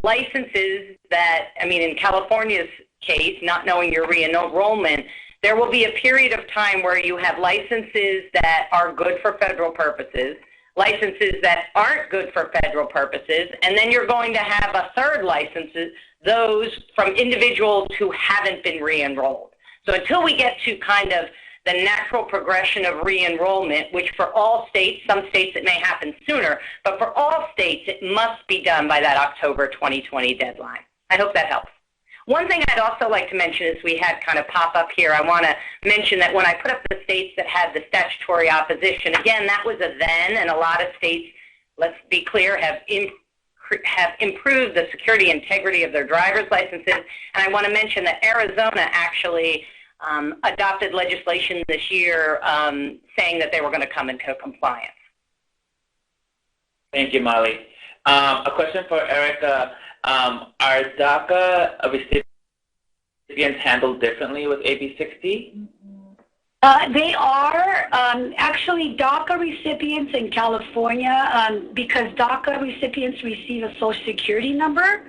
[SPEAKER 3] licenses that, in California's case, not knowing your re-enrollment, there will be a period of time where you have licenses that are good for federal purposes, licenses that aren't good for federal purposes, and then you're going to have a third licenses, those from individuals who haven't been re-enrolled. So until we get to kind of the natural progression of re-enrollment, which for all states, some states it may happen sooner, but for all states it must be done by that October 2020 deadline. I hope that helps. One thing I'd also like to mention is we had kind of pop up here. I want to mention that when I put up the states that had the statutory opposition, again, that was a then, and a lot of states, let's be clear, have improved the security integrity of their driver's licenses. And I want to mention that Arizona actually adopted legislation this year saying that they were going to come into compliance.
[SPEAKER 1] Thank you, Molly. A question for Erica. Are DACA recipients handled differently with AB 60?
[SPEAKER 5] They are. Actually, DACA recipients in California, because DACA recipients receive a Social Security number,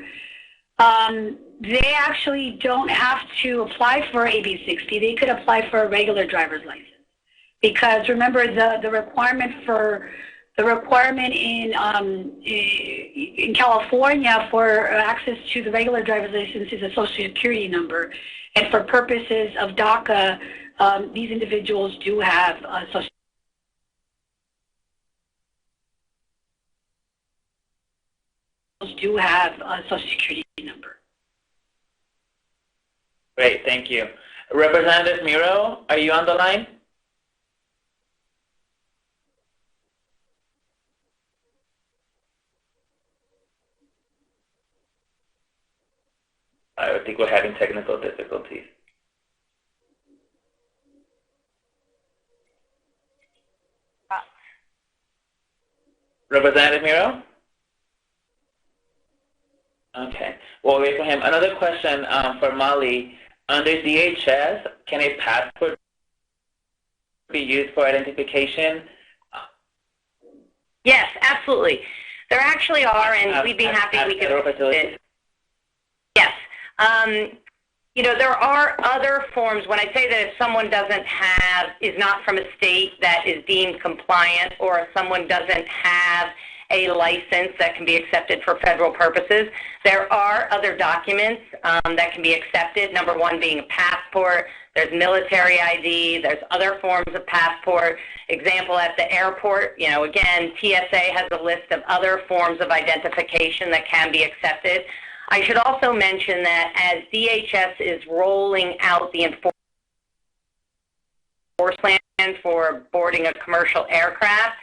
[SPEAKER 5] they actually don't have to apply for AB 60. They could apply for a regular driver's license. Because remember, the requirement in California for access to the regular driver's license is a Social Security number, and for purposes of DACA, these individuals do have a Social Security number.
[SPEAKER 1] Great, thank you. Representative Miro, are you on the line? I think we're having technical difficulties. Representative Miro? Okay, we'll wait for him. Another question for Molly. Under DHS, can a passport be used for identification?
[SPEAKER 3] Yes, absolutely. There actually are, and we'd be happy we could. Yes. You know, there are other forms. When I say that if someone is not from a state that is deemed compliant, or if someone doesn't have a license that can be accepted for federal purposes, there are other documents that can be accepted. Number one being a passport. There's military ID. There's other forms of passport. Example, at the airport, you know, again, TSA has a list of other forms of identification that can be accepted. I should also mention that as DHS is rolling out the enforcement plan for boarding a commercial aircraft,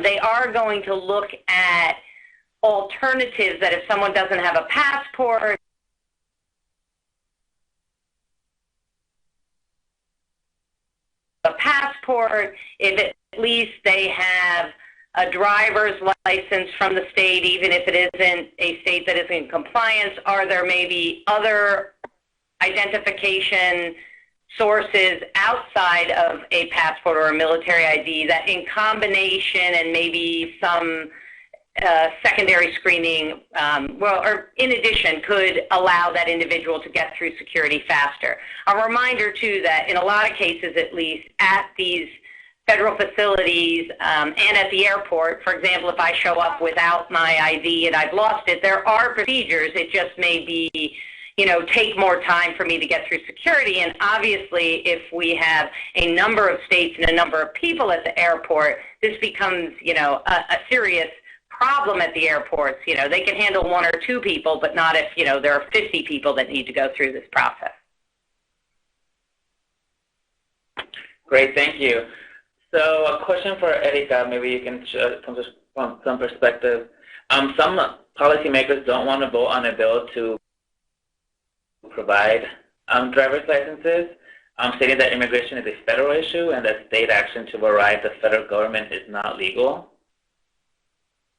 [SPEAKER 3] they are going to look at alternatives that if someone doesn't have a passport, if at least they have a driver's license from the state, even if it isn't a state that is in compliance, are there maybe other identification sources outside of a passport or a military ID that in combination and maybe some secondary screening, or in addition, could allow that individual to get through security faster. A reminder, too, that in a lot of cases, at least, at these federal facilities and at the airport, for example, if I show up without my ID and I've lost it, there are procedures. It just may be, you know, take more time for me to get through security. And obviously, if we have a number of states and a number of people at the airport, this becomes, you know, a serious problem at the airports. You know, they can handle 1 or 2 people, but not if, you know, there are 50 people that need to go through this process.
[SPEAKER 1] Great, thank you. So a question for Erica, maybe you can share some perspective. Some policymakers don't want to vote on a bill to provide driver's licenses, stating that immigration is a federal issue and that state action to override the federal government is not legal.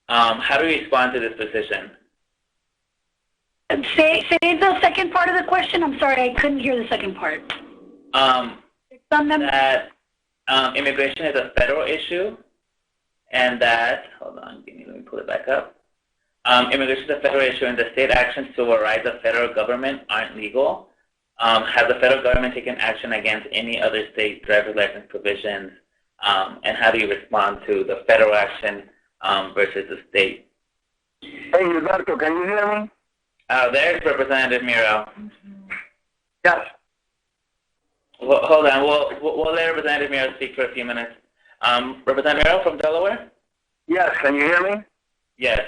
[SPEAKER 1] How do you respond to this position?
[SPEAKER 5] Say the second part of the question. I'm sorry, I couldn't hear the second part.
[SPEAKER 1] That immigration is a federal issue, and that, hold on, let me pull it back up. Immigration is a federal issue, and the state actions to override the federal government aren't legal. Has the federal government taken action against any other state driver's license provisions, and how do you respond to the federal action versus the state?
[SPEAKER 6] Hey, Gilberto, can you hear me?
[SPEAKER 1] There's Representative Miro.
[SPEAKER 6] Yes.
[SPEAKER 1] Well, hold on. We'll let Representative Miro speak for a few minutes. Representative Miro from Delaware?
[SPEAKER 6] Yes, can you hear me?
[SPEAKER 1] Yes.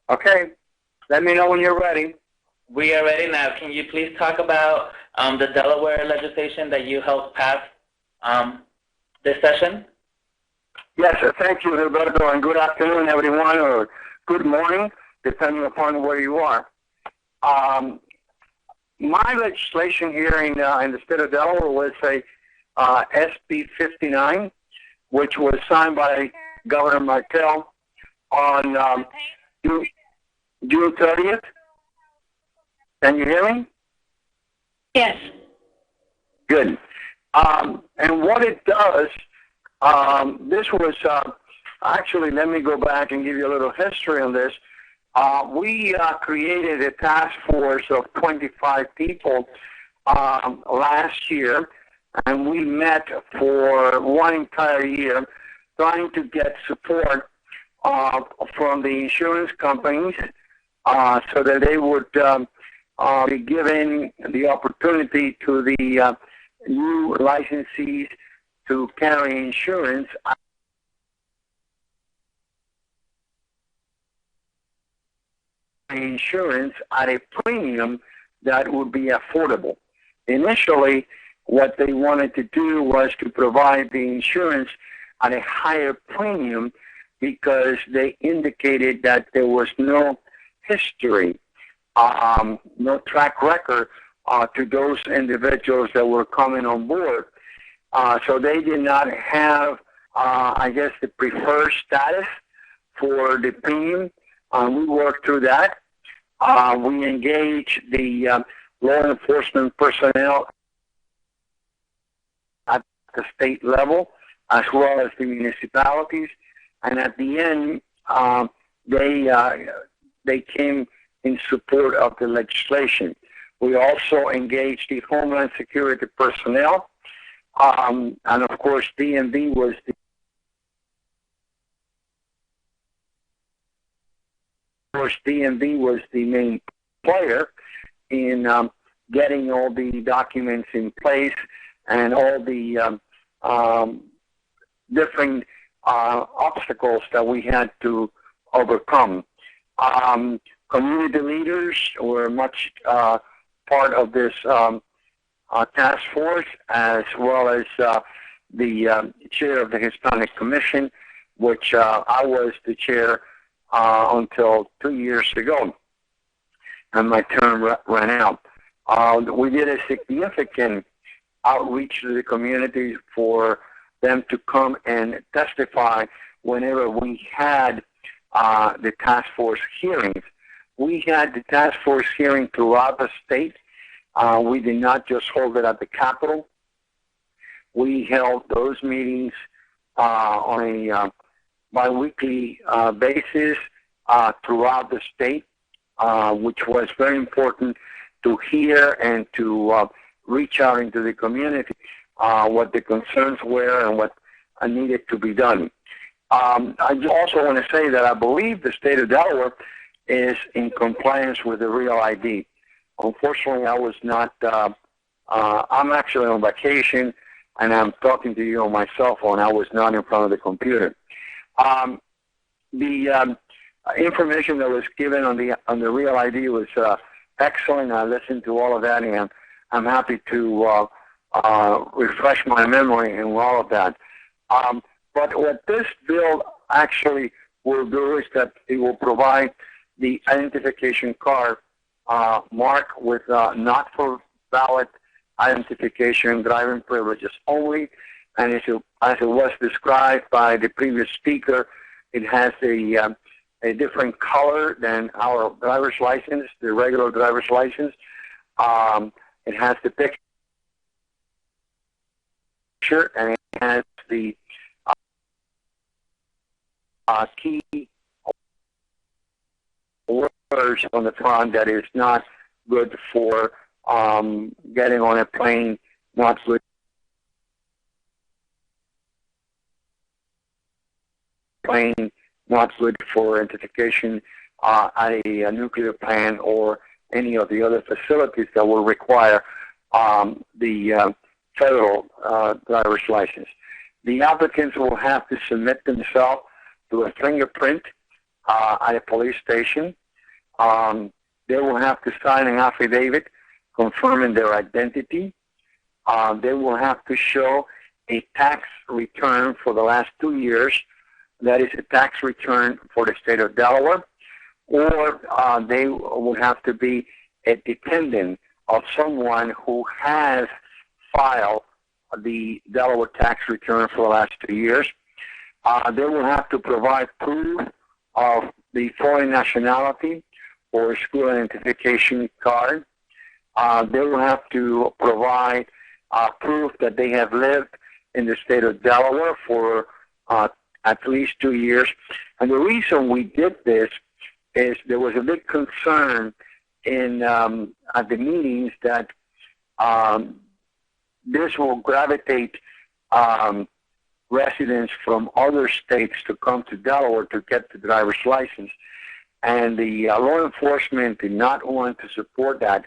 [SPEAKER 6] Okay. Let me know when you're ready.
[SPEAKER 1] We are ready now. Can you please talk about the Delaware legislation that you helped pass this session?
[SPEAKER 6] Yes, thank you, Roberto, and good afternoon, everyone, or good morning, depending upon where you are. My legislation here in the state of Delaware was a SB 59, which was signed by Governor Martell on June 30th. Can you hear me?
[SPEAKER 5] Yes.
[SPEAKER 6] Good. And what it does, this was actually, let me go back and give you a little history on this. We created a task force of 25 people last year, and we met for one entire year trying to get support from the insurance companies so that they would be given the opportunity to the new licensees to carry insurance at a premium that would be affordable. Initially, what they wanted to do was to provide the insurance at a higher premium because they indicated that there was no history, no track record to those individuals that were coming on board. So they did not have, I guess, the preferred status for the premium. We worked through that. We engaged the law enforcement personnel at the state level as well as the municipalities. And at the end, they came in support of the legislation. We also engaged the Homeland Security personnel. And of course, DMV was the main player in getting all the documents in place and all the different obstacles that we had to overcome. Community leaders were much part of this task force, as well as the chair of the Hispanic Commission, which I was the chair until 2 years ago, and my term ran out. We did a significant outreach to the community for them to come and testify whenever we had the task force hearings. We had the task force hearing throughout the state. We did not just hold it at the Capitol. We held those meetings on a biweekly basis throughout the state, which was very important to hear and to reach out into the community what the concerns were and what needed to be done. I also want to say that I believe the state of Delaware is in compliance with the Real ID. Unfortunately, I was not, I'm actually on vacation, and I'm talking to you on my cell phone. I was not in front of the computer. The information that was given on the Real ID was excellent. I listened to all of that, and I'm happy to refresh my memory and all of that. But what this bill actually will do is that it will provide the identification card marked with not for valid identification, driving privileges only. And as it was described by the previous speaker, it has a different color than our driver's license, the regular driver's license. It has the picture, and it has the key words on the front that is not good for getting on a plane, not good for identification at a nuclear plant or any of the other facilities that will require the federal driver's license. The applicants will have to submit themselves to a fingerprint at a police station. They will have to sign an affidavit confirming their identity. They will have to show a tax return for the last 2 years. That is a tax return for the state of Delaware. Or they will have to be a dependent of someone who has filed the Delaware tax return for the last 2 years. They will have to provide proof of the foreign nationality or school identification card. They will have to provide proof that they have lived in the state of Delaware for at least 2 years. And the reason we did this is there was a big concern in at the meetings that this will gravitate residents from other states to come to Delaware to get the driver's license. And the law enforcement did not want to support that.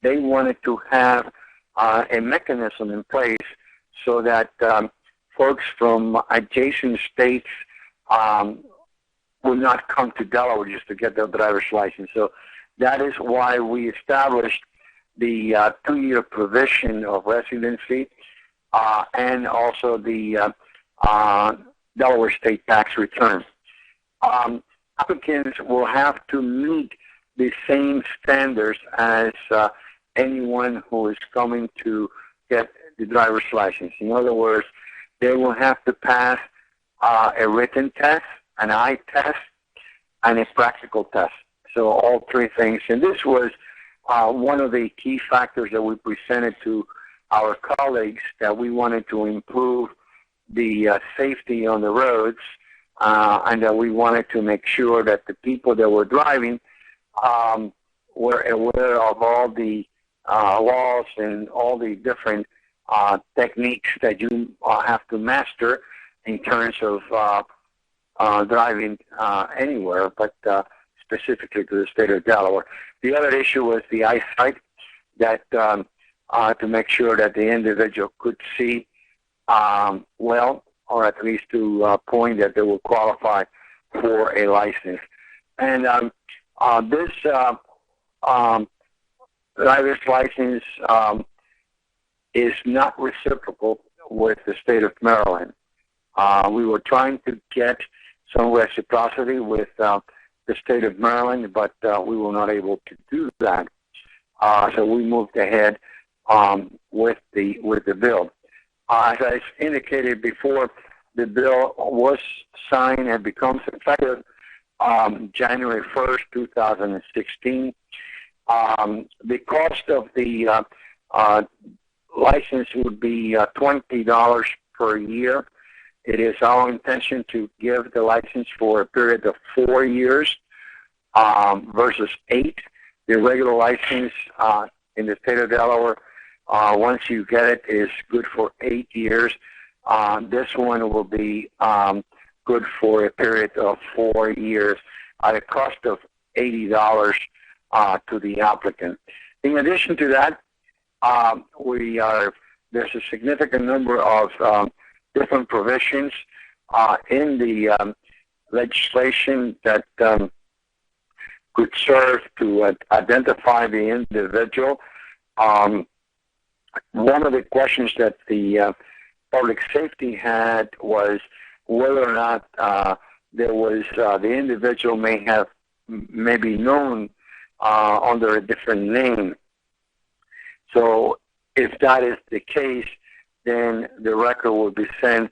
[SPEAKER 6] They wanted to have a mechanism in place so that folks from adjacent states will not come to Delaware just to get their driver's license. So that is why we established the 2-year provision of residency and also the Delaware state tax return. Applicants will have to meet the same standards as anyone who is coming to get the driver's license. In other words, they will have to pass a written test, an eye test, and a practical test. So all 3 things. And this was one of the key factors that we presented to our colleagues, that we wanted to improve the safety on the roads, and that we wanted to make sure that the people that were driving were aware of all the laws and all the different techniques that you have to master in terms of driving anywhere, but specifically to the state of Delaware. The other issue was the eyesight, that to make sure that the individual could see well, or at least to a point that they will qualify for a license. And this driver's license is not reciprocal with the state of Maryland. We were trying to get some reciprocity with the state of Maryland, but we were not able to do that. So we moved ahead with the bill. As I indicated before, the bill was signed and becomes effective January 1st, 2016. The cost of the license would be $20 per year. It is our intention to give the license for a period of 4 years versus 8. The regular license in the state of Delaware, once you get it, is good for 8 years. This one will be good for a period of 4 years at a cost of $80 to the applicant. In addition to that, there's a significant number of different provisions in the legislation that could serve to identify the individual. One of the questions that the public safety had was whether or not there was the individual may have maybe known under a different name. So if that is the case, then the record will be sent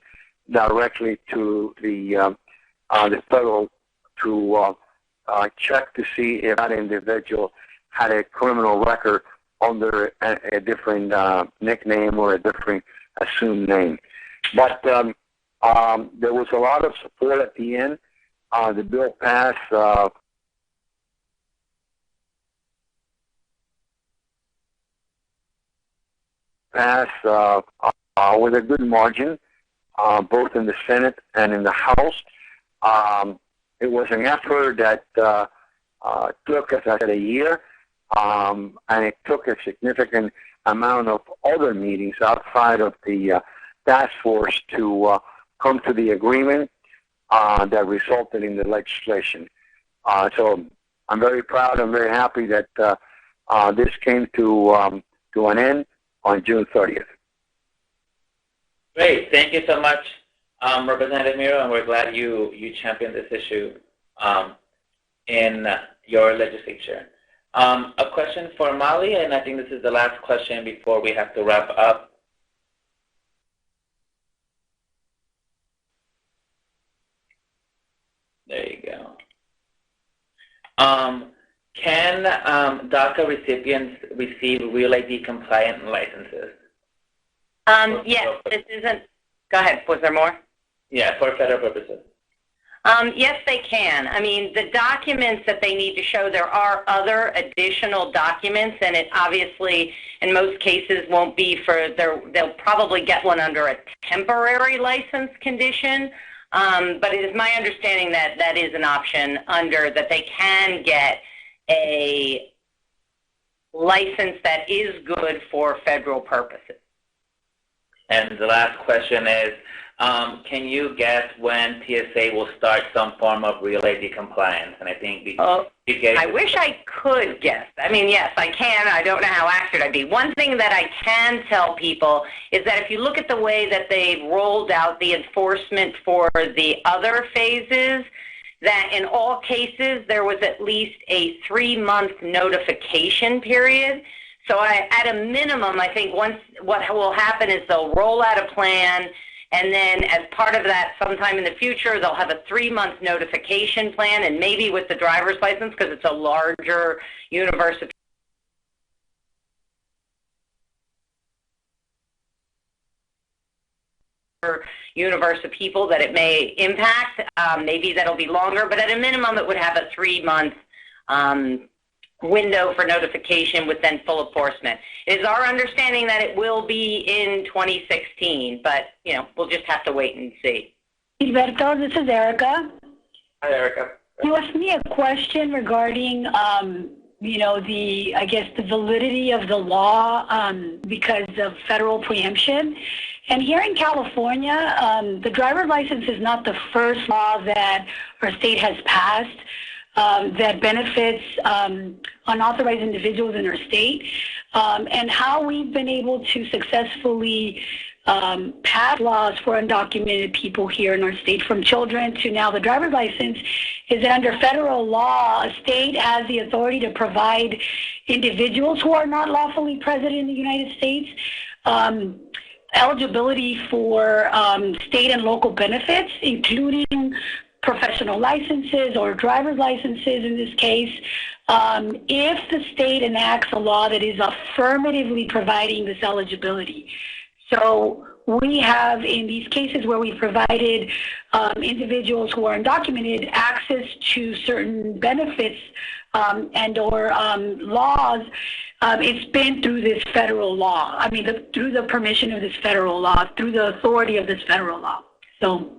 [SPEAKER 6] directly to the federal to check to see if that individual had a criminal record under a different nickname or a different assumed name. But there was a lot of support at the end. The bill passed with a good margin, both in the Senate and in the House. It was an effort that took, as I said, a year, and it took a significant amount of other meetings outside of the task force to come to the agreement that resulted in the legislation. So I'm very proud and very happy that this came to an end on June 30th.
[SPEAKER 1] Great. Thank you so much, Representative Miro, and we're glad you championed this issue in your legislature. A question for Molly, and I think this is the last question before we have to wrap up. There you go. Can DACA recipients receive Real ID compliant licenses?
[SPEAKER 3] Yes, this isn't. Go ahead. Was there more?
[SPEAKER 1] Yeah, for federal purposes.
[SPEAKER 3] Yes, they can. I mean, the documents that they need to show, there are other additional documents, and it obviously, in most cases, won't be for they'll probably get one under a temporary license condition. But it is my understanding that that is an option under that they can get a license that is good for federal purposes.
[SPEAKER 1] And the last question is, can you guess when TSA will start some form of Real ID compliance? And I think
[SPEAKER 3] I wish I could guess. I mean, yes, I can. I don't know how accurate I'd be. One thing that I can tell people is that if you look at the way that they've rolled out the enforcement for the other phases, that in all cases there was at least a 3-month notification period. So at a minimum, I think what will happen is they'll roll out a plan, and then as part of that, sometime in the future, they'll have a 3-month notification plan, and maybe with the driver's license, because it's a larger universe of people that it may impact. Maybe that'll be longer, but at a minimum, it would have a 3-month window for notification with then full enforcement. It is our understanding that it will be in 2016, but we'll just have to wait and see.
[SPEAKER 5] Gilberto, this is Erica.
[SPEAKER 1] Hi, Erica.
[SPEAKER 5] You asked me a question regarding, the validity of the law because of federal preemption. And here in California, the driver's license is not the first law that our state has passed that benefits unauthorized individuals in our state. And how we've been able to successfully pass laws for undocumented people here in our state, from children to now the driver's license, is that under federal law, a state has the authority to provide individuals who are not lawfully present in the United States eligibility for state and local benefits, including professional licenses or driver's licenses in this case, if the state enacts a law that is affirmatively providing this eligibility. So we have, in these cases where we provided individuals who are undocumented access to certain benefits and or laws, it's been through this federal law. I mean, through the permission of this federal law, through the authority of this federal law. So.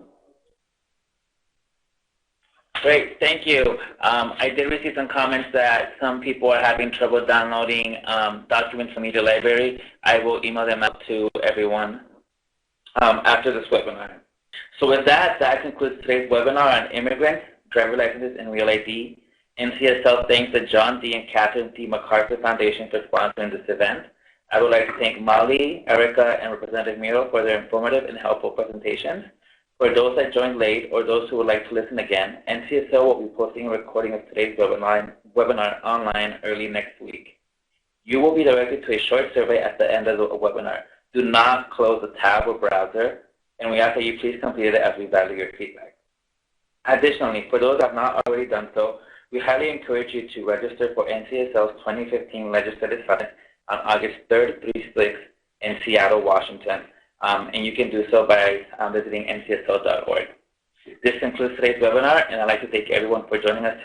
[SPEAKER 1] Great, thank you. I did receive some comments that some people are having trouble downloading documents from Media Library. I will email them out to everyone after this webinar. So with that, that concludes today's webinar on immigrants, driver licenses, and Real ID. NCSL thanks the John D. and Catherine D. MacArthur Foundation for sponsoring this event. I would like to thank Molly, Erica, and Representative Miro for their informative and helpful presentations. For those that joined late or those who would like to listen again, NCSL will be posting a recording of today's webinar online early next week. You will be directed to a short survey at the end of the webinar. Do not close the tab or browser, and we ask that you please complete it as we value your feedback. Additionally, for those that have not already done so, we highly encourage you to register for NCSL's 2015 Legislative Summit on August 3rd through 6th in Seattle, Washington. And you can do so by visiting ncsl.org. This concludes today's webinar, and I'd like to thank everyone for joining us.